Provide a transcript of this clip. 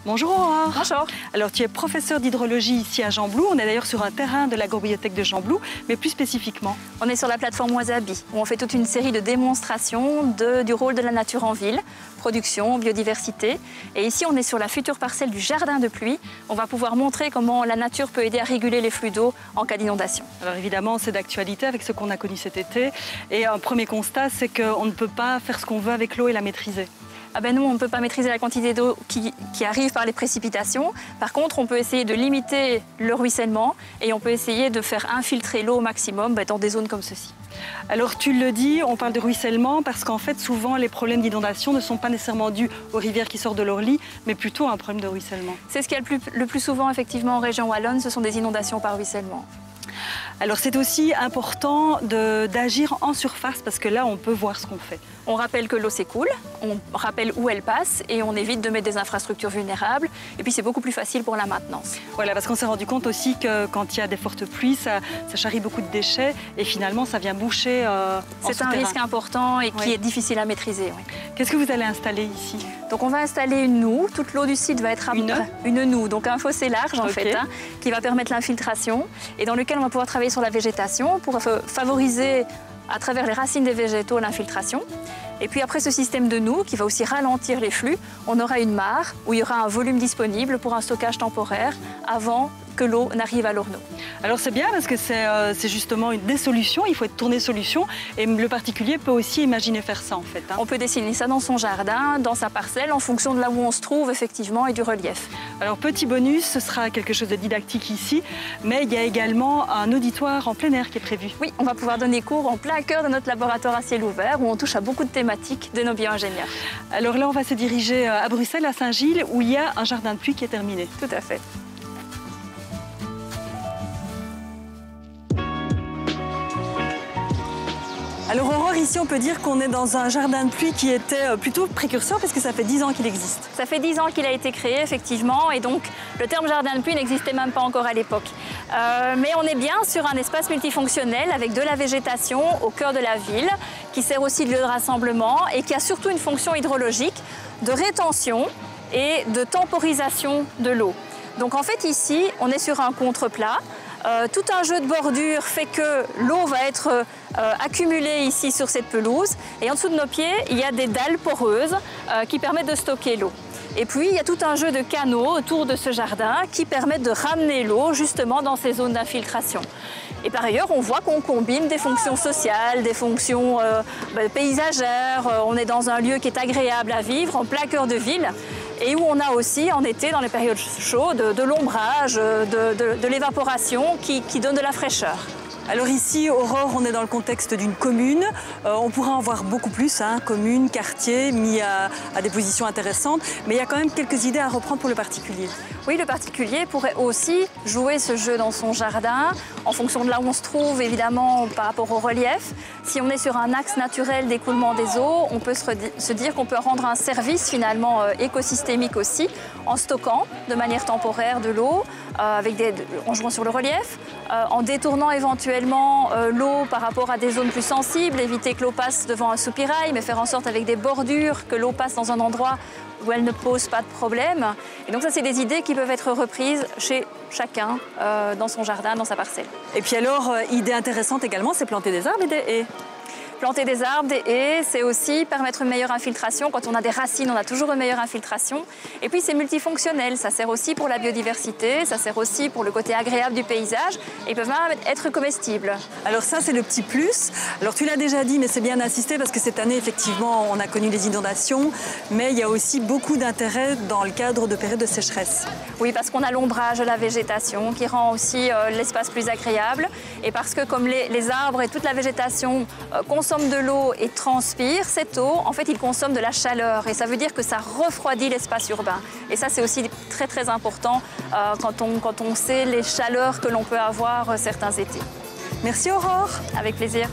Bonjour Aurore. Bonjour. Alors tu es professeur d'hydrologie ici à Gembloux. On est d'ailleurs sur un terrain de l'agrobibliothèque de Gembloux, mais plus spécifiquement. On est sur la plateforme Wasabi, où on fait toute une série de démonstrations du rôle de la nature en ville, production, biodiversité. Et ici, on est sur la future parcelle du jardin de pluie. On va pouvoir montrer comment la nature peut aider à réguler les flux d'eau en cas d'inondation. Alors évidemment, c'est d'actualité avec ce qu'on a connu cet été. Et un premier constat, c'est qu'on ne peut pas faire ce qu'on veut avec l'eau et la maîtriser. Ah ben nous, on ne peut pas maîtriser la quantité d'eau qui arrive par les précipitations. Par contre, on peut essayer de limiter le ruissellement et on peut essayer de faire infiltrer l'eau au maximum dans des zones comme ceci. Alors tu le dis, on parle de ruissellement parce qu'en fait, souvent, les problèmes d'inondation ne sont pas nécessairement dus aux rivières qui sortent de leur lit, mais plutôt à un problème de ruissellement. C'est ce qu'il y a le plus souvent, effectivement, en région wallonne, ce sont des inondations par ruissellement. Alors c'est aussi important d'agir en surface parce que là, on peut voir ce qu'on fait. On rappelle que l'eau s'écoule, on rappelle où elle passe et on évite de mettre des infrastructures vulnérables. Et puis c'est beaucoup plus facile pour la maintenance. Voilà, parce qu'on s'est rendu compte aussi que quand il y a des fortes pluies, ça charrie beaucoup de déchets et finalement ça vient boucher C'est un risque important et qui est difficile à maîtriser. Oui. Qu'est-ce que vous allez installer ici? Donc on va installer une noue. Toute l'eau du site va être une noue, donc un fossé large en fait, qui va permettre l'infiltration et dans lequel on va pouvoir travailler sur la végétation pour favoriser à travers les racines des végétaux l'infiltration. Et puis après ce système de noue qui va aussi ralentir les flux, on aura une mare où il y aura un volume disponible pour un stockage temporaire avant que l'eau n'arrive à l'orneau. Alors c'est bien parce que c'est justement des solutions, il faut être tourné solution et le particulier peut aussi imaginer faire ça en fait. On peut dessiner ça dans son jardin, dans sa parcelle, en fonction de là où on se trouve effectivement et du relief. Alors petit bonus, ce sera quelque chose de didactique ici, mais il y a également un auditoire en plein air qui est prévu. Oui, on va pouvoir donner cours en plein cœur de notre laboratoire à ciel ouvert où on touche à beaucoup de thématiques de nos bio-ingénieurs. Alors là on va se diriger à Bruxelles, à Saint-Gilles, où il y a un jardin de pluie qui est terminé. Tout à fait. Alors Aurore, ici on peut dire qu'on est dans un jardin de pluie qui était plutôt précurseur parce que ça fait 10 ans qu'il existe. Ça fait 10 ans qu'il a été créé effectivement et donc le terme jardin de pluie n'existait même pas encore à l'époque. Mais on est bien sur un espace multifonctionnel avec de la végétation au cœur de la ville qui sert aussi de lieu de rassemblement et qui a surtout une fonction hydrologique de rétention et de temporisation de l'eau. Donc en fait ici on est sur un contre-plat. Tout un jeu de bordure fait que l'eau va être accumulée ici sur cette pelouse et en dessous de nos pieds il y a des dalles poreuses qui permettent de stocker l'eau. Et puis il y a tout un jeu de canaux autour de ce jardin qui permettent de ramener l'eau justement dans ces zones d'infiltration. Et par ailleurs, on voit qu'on combine des fonctions sociales, des fonctions paysagères. On est dans un lieu qui est agréable à vivre, en plein cœur de ville, et où on a aussi, en été, dans les périodes chaudes, de l'ombrage, de l'évaporation qui donne de la fraîcheur. Alors ici, Aurore, on est dans le contexte d'une commune. On pourra en voir beaucoup plus, commune, quartier, mis à des positions intéressantes. Mais il y a quand même quelques idées à reprendre pour le particulier. Oui, le particulier pourrait aussi jouer ce jeu dans son jardin, en fonction de là où on se trouve, évidemment, par rapport au relief. Si on est sur un axe naturel d'écoulement des eaux, on peut se dire qu'on peut rendre un service finalement écosystémique aussi, en stockant de manière temporaire de l'eau, en jouant sur le relief, en détournant éventuellement l'eau par rapport à des zones plus sensibles, éviter que l'eau passe devant un soupirail, mais faire en sorte avec des bordures que l'eau passe dans un endroit où elle ne pose pas de problème. Et donc ça, c'est des idées qui peuvent être reprises chez chacun dans son jardin, dans sa parcelle. Et puis alors, idée intéressante également, c'est planter des arbres et des haies. Planter des arbres, des haies, c'est aussi permettre une meilleure infiltration. Quand on a des racines, on a toujours une meilleure infiltration. Et puis c'est multifonctionnel, ça sert aussi pour la biodiversité, ça sert aussi pour le côté agréable du paysage et ils peuvent même être comestibles. Alors ça, c'est le petit plus. Alors tu l'as déjà dit, mais c'est bien d'insister parce que cette année, effectivement, on a connu les inondations, mais il y a aussi beaucoup d'intérêt dans le cadre de périodes de sécheresse. Oui, parce qu'on a l'ombrage de la végétation qui rend aussi l'espace plus agréable et parce que comme les arbres et toute la végétation consomment de l'eau et transpire, cette eau, en fait, il consomme de la chaleur et ça veut dire que ça refroidit l'espace urbain. Et ça, c'est aussi très, très important quand on sait les chaleurs que l'on peut avoir certains étés. Merci Aurore. Avec plaisir.